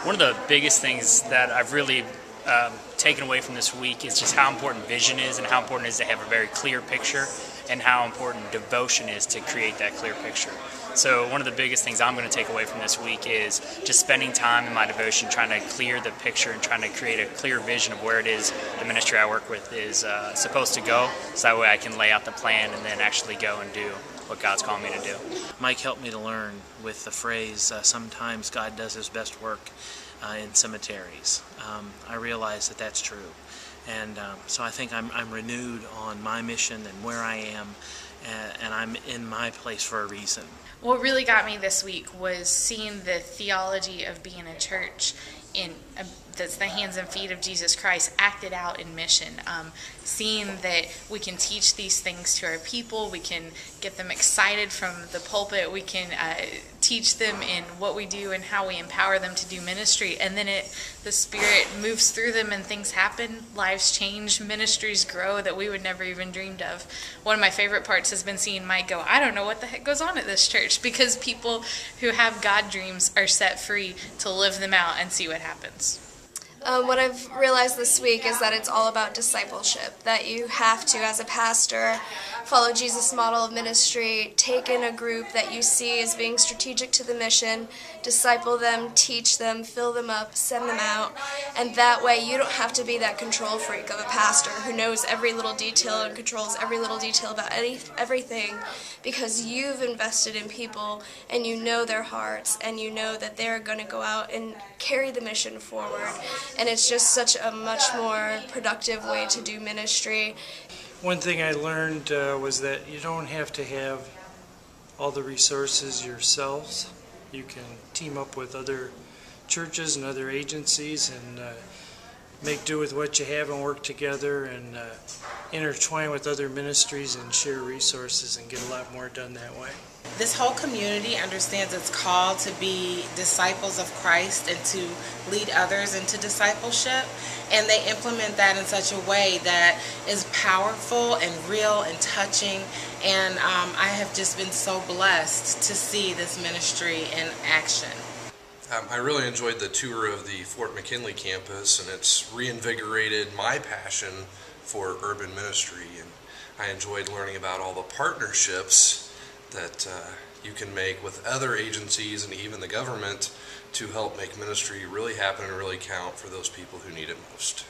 One of the biggest things that I've really taken away from this week is just how important vision is and how important it is to have a very clear picture and how important devotion is to create that clear picture. So one of the biggest things I'm going to take away from this week is just spending time in my devotion trying to clear the picture and trying to create a clear vision of where it is the ministry I work with is supposed to go, so that way I can lay out the plan and then actually go and do what God's calling me to do. Mike helped me to learn with the phrase, sometimes God does his best work in cemeteries. I realize that that's true. And so I think I'm renewed on my mission and where I am, and I'm in my place for a reason. What really got me this week was seeing the theology of being a church in that's the hands and feet of Jesus Christ acted out in mission. Seeing that we can teach these things to our people, we can get them excited from the pulpit, we can teach them in what we do and how we empower them to do ministry, and then the Spirit moves through them and things happen, lives change, ministries grow that we would never even dreamed of. One of my favorite parts has been seeing Mike go, I don't know what the heck goes on at this church, because people who have God dreams are set free to live them out and see what happens. What I've realized this week is that it's all about discipleship, that you have to, as a pastor, follow Jesus' model of ministry, take in a group that you see as being strategic to the mission, disciple them, teach them, fill them up, send them out, and that way you don't have to be that control freak of a pastor who knows every little detail and controls every little detail about everything, because you've invested in people and you know their hearts and you know that they're going to go out and carry the mission forward. And it's just such a much more productive way to do ministry. One thing I learned was that you don't have to have all the resources yourselves. You can team up with other churches and other agencies and make do with what you have and work together and intertwine with other ministries and share resources and get a lot more done that way. This whole community understands its call to be disciples of Christ and to lead others into discipleship, and they implement that in such a way that is powerful and real and touching, and I have just been so blessed to see this ministry in action. I really enjoyed the tour of the Fort McKinley campus, and it's reinvigorated my passion for urban ministry, and I enjoyed learning about all the partnerships that you can make with other agencies and even the government to help make ministry really happen and really count for those people who need it most.